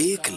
1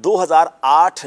2008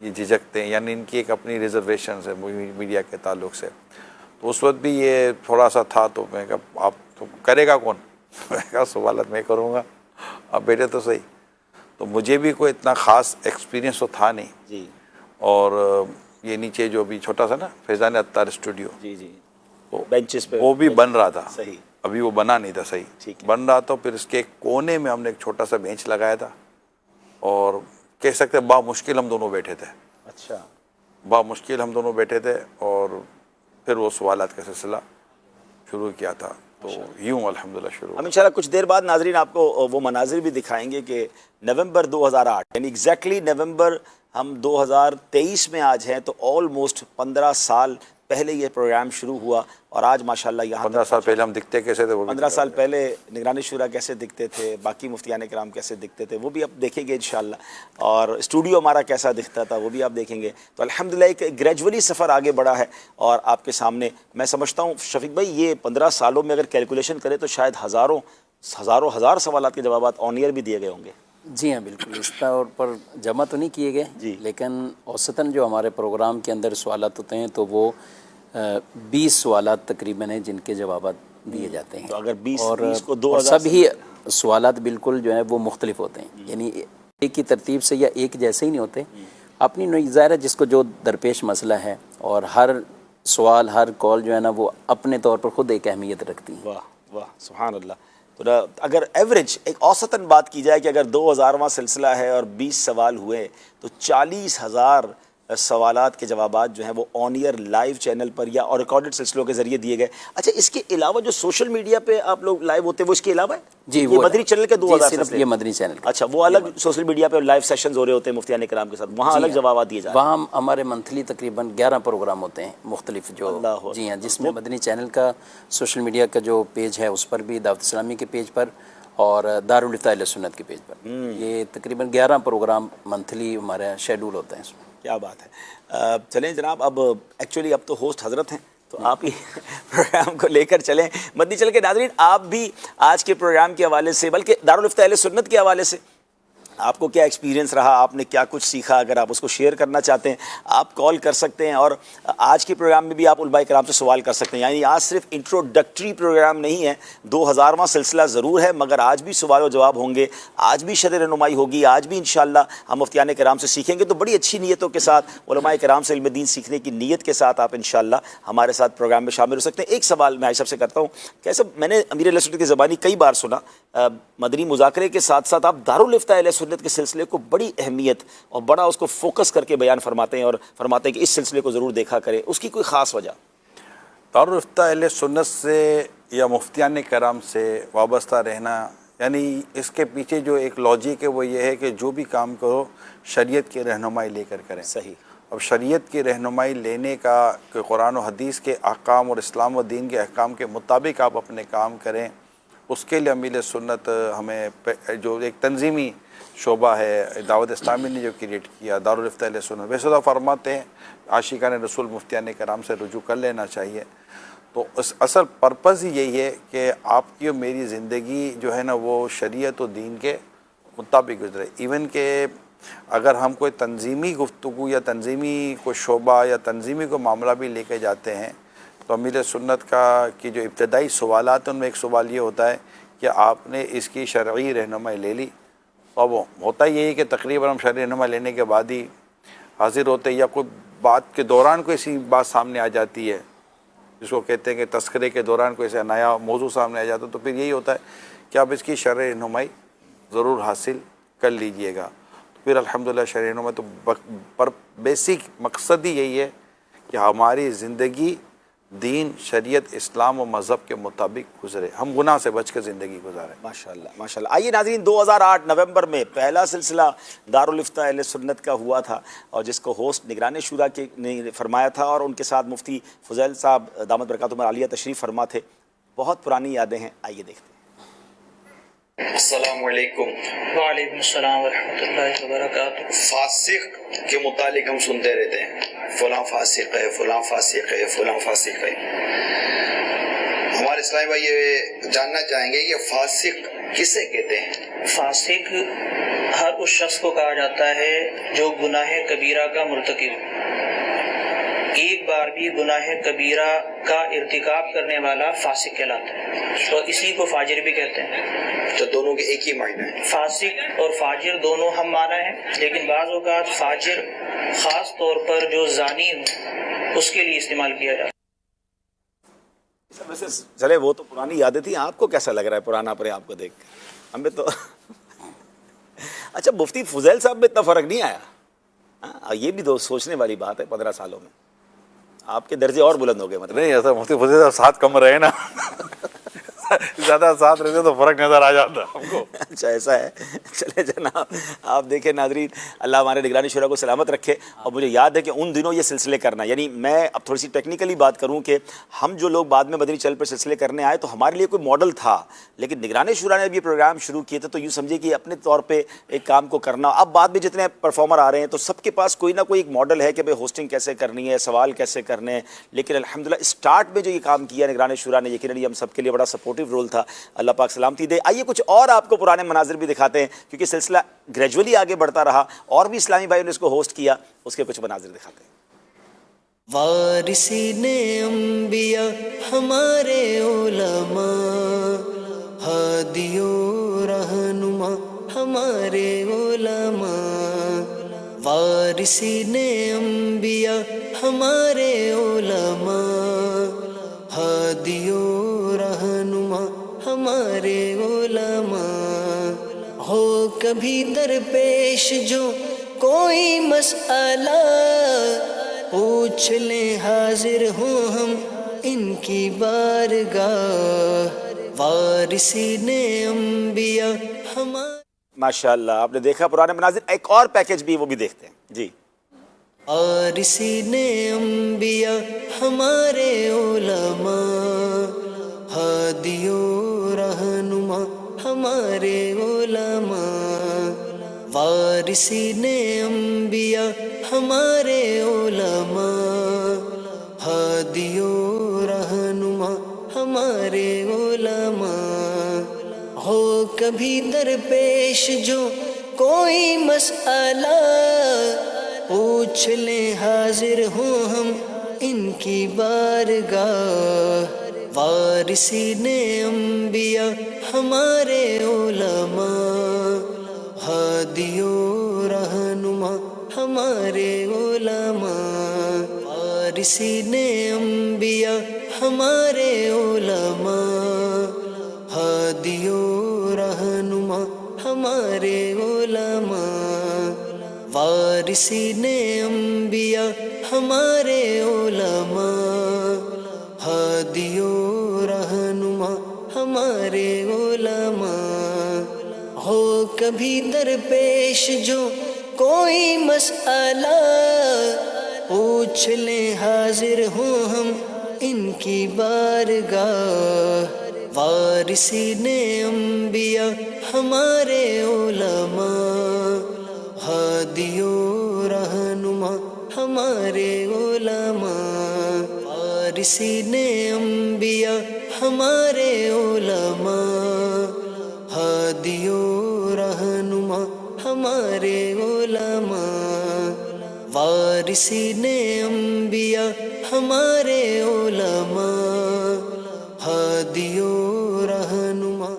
یہ جھجکتے ہیں، یعنی ان کی ایک اپنی ریزرویشنز ہے میڈیا کے تعلق سے. تو اس وقت بھی یہ تھوڑا سا تھا. تو میں کہا آپ تو کرے گا کون؟ میں کہا سوالات میں کروں گا، آپ بیٹھے تو صحیح. تو مجھے بھی کوئی اتنا خاص ایکسپیرینس تو تھا نہیں. جی اور یہ نیچے جو بھی چھوٹا سا نا فیضان عطار اسٹوڈیو، جی جی بینچز پہ وہ بھی بن رہا تھا. صحیح. ابھی وہ بنا نہیں تھا صحیح. ٹھیک ہے. بن رہا تو پھر اس کے ایک کونے میں ہم نے ایک چھوٹا سا بینچ لگایا تھا، اور کہہ سکتے با مشکل ہم دونوں بیٹھے تھے. اچھا. با مشکل ہم دونوں بیٹھے تھے، اور پھر وہ سوالات کا سلسلہ شروع کیا تھا. تو یوں الحمدللہ شروع. ہم انشاءاللہ کچھ دیر بعد ناظرین آپ کو وہ مناظر بھی دکھائیں گے کہ نومبر 2008 یعنی ایگزیکٹلی نومبر ہم 2023 میں آج ہیں، تو آلموسٹ 15 سال پہلے یہ پروگرام شروع ہوا، اور آج ماشاءاللہ یہاں 15 سال پہلے ہم دکھتے کیسے تھے، وہ بھی 15 سال پہلے نگران شورا کیسے دکھتے تھے، باقی مفتیان کرام کیسے دکھتے تھے، وہ بھی آپ دیکھیں گے انشاءاللہ. اور اسٹوڈیو ہمارا کیسا دکھتا تھا وہ بھی آپ دیکھیں گے. تو الحمدللہ ایک گریجولی سفر آگے بڑھا ہے، اور آپ کے سامنے میں سمجھتا ہوں شفیق بھائی یہ 15 سالوں میں اگر کیلکولیشن کرے تو شاید ہزار سوالات کے جوابات آن ایئر بھی دیے گئے ہوں گے. جی ہاں بالکل. اس طور پر جمع تو نہیں کیے گئے، جی. لیکن اوسطاً جو ہمارے پروگرام کے اندر سوالات ہوتے ہیں تو وہ 20 سوالات تقریباً ہیں جن کے جوابات دیے جاتے ہیں. تو اگر 20 کو اور 2000 سب ہی سوالات بالکل جو ہے وہ مختلف ہوتے ہیں، یعنی ایک ہی ترتیب سے یا ایک جیسے ہی نہیں ہوتے. اپنی نوعی ظاہر ہے جس کو جو درپیش مسئلہ ہے، اور ہر سوال ہر کال جو ہے نا وہ اپنے طور پر خود ایک اہمیت رکھتی ہیں. واہ واہ سبحان اللہ. تو اگر ایوریج ایک اوسطاً بات کی جائے کہ اگر 2000واں سلسلہ ہے اور 20 سوال ہوئے تو 40,000 سوالات کے جوابات جو ہیں وہ آن ایئر لائیو چینل پر یا اور ریکارڈڈ سلسلوں کے ذریعے دیے گئے. اچھا اس کے علاوہ جو سوشل میڈیا پہ آپ لوگ لائیو ہوتے ہیں وہ اس کے علاوہ ہے؟ جی یہ وہ مدنی چینل کے 2000 صرف سلسلے؟ یہ مدنی چینل کا. اچھا وہ الگ سوشل میڈیا پہ لائیو سیشنز ہو رہے ہوتے ہیں مفتیان کرام کے ساتھ، وہاں الگ جوابات دیے جاتے ہیں. وہاں ہمارے منتھلی تقریباً 11 پروگرام ہوتے ہیں مختلف جو. جی ہاں، جس میں مدنی چینل کا سوشل میڈیا کا جو پیج ہے اس پر بھی، دعوت اسلامی کے پیج پر اور دارالفتاء اہل سنت کے پیج پر، یہ تقریباً 11 پروگرام منتھلی ہمارے شیڈول ہوتے ہیں اس میں. کیا بات ہے. چلیں جناب، اب ایکچولی اب تو ہوسٹ حضرت ہیں تو آپ ہی پروگرام کو لے کر چلیں. مدنی چل کے ناظرین آپ بھی آج کے پروگرام کے حوالے سے، بلکہ دارالفتاء اہل سنت کے حوالے سے آپ کو کیا ایکسپیرینس رہا، آپ نے کیا کچھ سیکھا، اگر آپ اس کو شیئر کرنا چاہتے ہیں آپ کال کر سکتے ہیں. اور آج کے پروگرام میں بھی آپ علماء کرام سے سوال کر سکتے ہیں. یعنی آج صرف انٹروڈکٹری پروگرام نہیں ہے، 2000واں سلسلہ ضرور ہے مگر آج بھی سوال و جواب ہوں گے، آج بھی شرح رہنمائی ہوگی، آج بھی انشاءاللہ ہم مفتیان کرام سے سیکھیں گے. تو بڑی اچھی نیتوں کے ساتھ علماء کرام سے علم دین سیکھنے کی نیت کے ساتھ آپ انشاءاللہ ہمارے ساتھ پروگرام میں شامل ہو سکتے ہیں. ایک سوال میں صاحب سے کرتا ہوں، کیسے میں نے امیر اہل سنت کی زبانی کئی بار سنا، مدنی مذاکرے کے ساتھ ساتھ آپ دارالفتاء اہل سنت کے سلسلے کو بڑی اہمیت اور بڑا اس کو فوکس کر کے بیان فرماتے ہیں، اور فرماتے ہیں کہ اس سلسلے کو ضرور دیکھا کریں. اس کی کوئی خاص وجہ؟ دارالفتاء اہل سنت سے یا مفتیان کرام سے وابستہ رہنا، یعنی اس کے پیچھے جو ایک لاجک ہے وہ یہ ہے کہ جو بھی کام کرو شریعت کی رہنمائی لے کر کریں. صحیح. اب شریعت کی رہنمائی لینے کا کہ قرآن و حدیث کے احکام اور اسلام و دین کے احکام کے مطابق آپ اپنے کام کریں، اس کے لیے امیر سنت ہمیں جو ایک تنظیمی شعبہ ہے دعوت اسلامی نے جو کریٹ کیا دارالفتاء اہل سنت، ویسے تو فرماتے ہیں عاشقان رسول مفتیان کرام سے رجوع کر لینا چاہیے. تو اس اصل پرپز ہی یہی ہے کہ آپ کی اور میری زندگی جو ہے نا وہ شریعت و دین کے مطابق گزرے. ایون کہ اگر ہم کوئی تنظیمی گفتگو یا تنظیمی کوئی شعبہ یا تنظیمی کوئی معاملہ بھی لے کے جاتے ہیں تو امیر سنت کی جو ابتدائی سوالات ہیں ان میں ایک سوال یہ ہوتا ہے کہ آپ نے اس کی شرعی رہنمائی لے لی. اب ہوتا یہی کہ تقریباً ہم شرعی رہنمائی لینے کے بعد ہی حاضر ہوتے ہیں، یا کوئی بات کے دوران کوئی ایسی بات سامنے آ جاتی ہے جس کو کہتے ہیں کہ تذکرے کے دوران کوئی ایسا نیا موضوع سامنے آ جاتا ہے، تو پھر یہی ہوتا ہے کہ آپ اس کی شرعی رہنمائی ضرور حاصل کر لیجئے گا. تو پھر الحمدللہ شرعی رہنمائی تو پر بیسک مقصد ہی یہی ہے کہ ہماری زندگی دین، شریعت، اسلام و مذہب کے مطابق گزرے، ہم گناہ سے بچ کے زندگی گزاریں. ماشاءاللہ ماشاءاللہ. آئیے ناظرین، 2008 نومبر میں پہلا سلسلہ دارالفتاء اہل سنت کا ہوا تھا، اور جس کو ہوسٹ نگران شورا کے نے فرمایا تھا، اور ان کے ساتھ مفتی فضیل صاحب دامت برکاتہم العالیہ تشریف فرما تھے. بہت پرانی یادیں ہیں، آئیے دیکھتے ہیں. السلام علیکم. وعلیکم السلام ورحمۃ اللہ وبرکاتہ. فاسق کے متعلق ہم سنتے رہتے ہیں، فلاں فاسق ہے، فلاں فاسق ہے، فلاں فاسق ہے. ہمارے اسلامی بھائی یہ جاننا چاہیں گے کہ فاسق کسے کہتے ہیں؟ فاسق ہر اس شخص کو کہا جاتا ہے جو گناہ کبیرہ کا مرتکب، ایک بار بھی گناہ کبیرہ کا ارتکاب کرنے والا فاسق کہلاتا ہے، تو اسی کو فاجر بھی کہتے ہیں۔ تو دونوں کے ایک ہی معنی ہے؟ فاسق اور فاجر دونوں ہم معنی ہیں، لیکن بعض اوقات فاجر خاص طور پر جو زانی ہو اس کے لیے استعمال کیا جاتا ہے۔ ویسے چلے وہ تو پرانی یادیں تھیں، آپ کو کیسا لگ رہا ہے پرانا اپنے آپ کو دیکھ کر؟ ہمیں تو اچھا مفتی فضیل صاحب میں اتنا فرق نہیں آیا، یہ بھی تو سوچنے والی بات ہے۔ 15 سالوں میں آپ کے درجے اور بلند ہو گئے مطلب؟ نہیں ایسا مفتی فضیل صاحب ساتھ کم رہے نا زیادہ ساتھ رہتے تو فرق نظر آ جاتا ہم کو۔ اچھا ایسا ہے، چلے جناب آپ دیکھیں ناظرین، اللہ ہمارے نگرانی شورا کو سلامت رکھے۔ اور مجھے یاد ہے کہ ان دنوں یہ سلسلے کرنا، یعنی میں اب تھوڑی سی ٹیکنیکلی بات کروں کہ ہم جو لوگ بعد میں مدنی چینل پر سلسلے کرنے آئے تو ہمارے لیے کوئی ماڈل تھا، لیکن نگرانی شورا نے اب یہ پروگرام شروع کیے تھے تو یوں سمجھے کہ اپنے طور پہ ایک کام کو کرنا۔ اب بعد میں جتنے پرفارمر آ رہے ہیں تو سب کے پاس کوئی نہ کوئی ایک ماڈل ہے کہ بھائی ہوسٹنگ کیسے کرنی ہے، سوال کیسے کرنے ہیں، لیکن الحمدللہ اسٹارٹ میں جو یہ کام کیا نگرانی شورا نے، یقیناً ہم سب کے لیے بڑا سپورٹیو رول تھا، اللہ پاک سلامتی دے۔ آئیے کچھ اور آپ کو پرانے مناظر بھی دکھاتے ہیں، کیونکہ سلسلہ گریجولی آگے بڑھتا رہا اور بھی اسلامی بھائیوں نے اس کو ہوسٹ کیا، اس کے کچھ مناظر دکھاتے ہیں۔ وارثین انبیاء ہمارے علماء، ہادی و رہنما ہمارے علماء، وارثین انبیاء ہمارے علماء، ہادی و رہنما ہمارے علماء، ہو کبھی درپیش جو کوئی مسئلہ پوچھ لیں حاضر ہوں ہم ان کی بارگاہ، وارثین انبیاء ہمارے۔ ماشاءاللہ آپ نے دیکھا پرانے مناظر، ایک اور پیکج بھی وہ بھی دیکھتے ہیں جی۔ وارثین انبیاء ہمارے علماء، ہادی و رہنما ہمارے علماء، وارثین انبیاء ہمارے علماء، ہادی و رہنما ہمارے علماء، ہو کبھی درپیش جو کوئی مسئلہ پوچھ لیں حاضر ہوں ہم ان کی بارگاہ، وارثین انبیاء ہمارے علماء، ہادی و رہنما ہمارے علماء، وارثین انبیاء ہمارے علماء، ہادی و رہنما ہمارے علماء، وارثین انبیاء ہمارے علماء، ہادی و رہنما ہمارے علماء، ہو کبھی درپیش جو کوئی مسئلہ پوچھ لیں حاضر ہوں ہم ان کی بارگاہ، وارثین انبیاء ہمارے علماء، ہادی و رہنما ہمارے علماء، وارثین انبیاء ہمارے علماء، ہادی و رہنما ہمارے علماء، وارثین انبیاء ہمارے علماء، ہادی و رہنما۔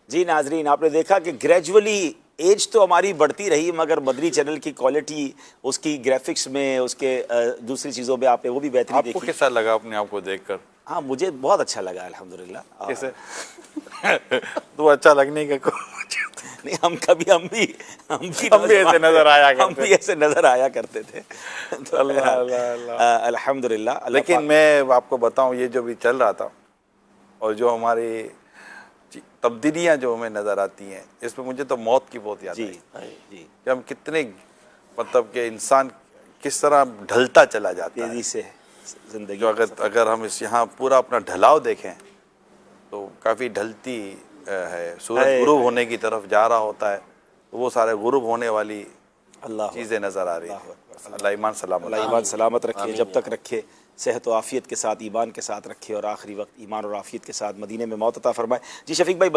جی ناظرین آپ نے دیکھا کہ گریجولی ایج تو ہماری بڑھتی رہی، مگر مدنی چینل کی کوالٹی اس کی گرافکس میں، اس کے دوسری چیزوں میں آپ نے وہ بھی بہتری آپ کو دیکھی۔ کیسا لگا اپنے آپ کو دیکھ کر؟ ہاں مجھے بہت اچھا لگا الحمدللہ۔ کیسے تو اچھا لگنے کا نہیں ہم بھی ایسے نظر آیا کرتے، ہم بھی ایسے نظر آیا کرتے تھے۔ الحمدللہ۔ لیکن میں آپ کو بتاؤں یہ جو بھی چل رہا تھا اور جو ہماری تبدیلیاں جو ہمیں نظر آتی ہیں، اس میں مجھے تو موت کی بہت یاد آئی جی کہ ہم کتنے مطلب کہ انسان کس طرح ڈھلتا چلا جاتا ہے تیزی سے زندگی۔ جو اگر ہم اس یہاں پورا اپنا ڈھلاؤ دیکھیں تو کافی ڈھلتی ہے، سورج غروب ہونے کی طرف جا رہا ہوتا ہے تو وہ سارے غروب ہونے والی چیزیں نظر آ رہی ہیں۔ اللہ ایمان سلامت، اللہ ایمان سلامت رکھے، جب تک رکھے صحت و عافیت کے ساتھ، ایمان کے ساتھ رکھے، اور آخری وقت ایمان اور عافیت کے ساتھ مدینے میں موت عطا فرمائے۔ جی شفیق بھائی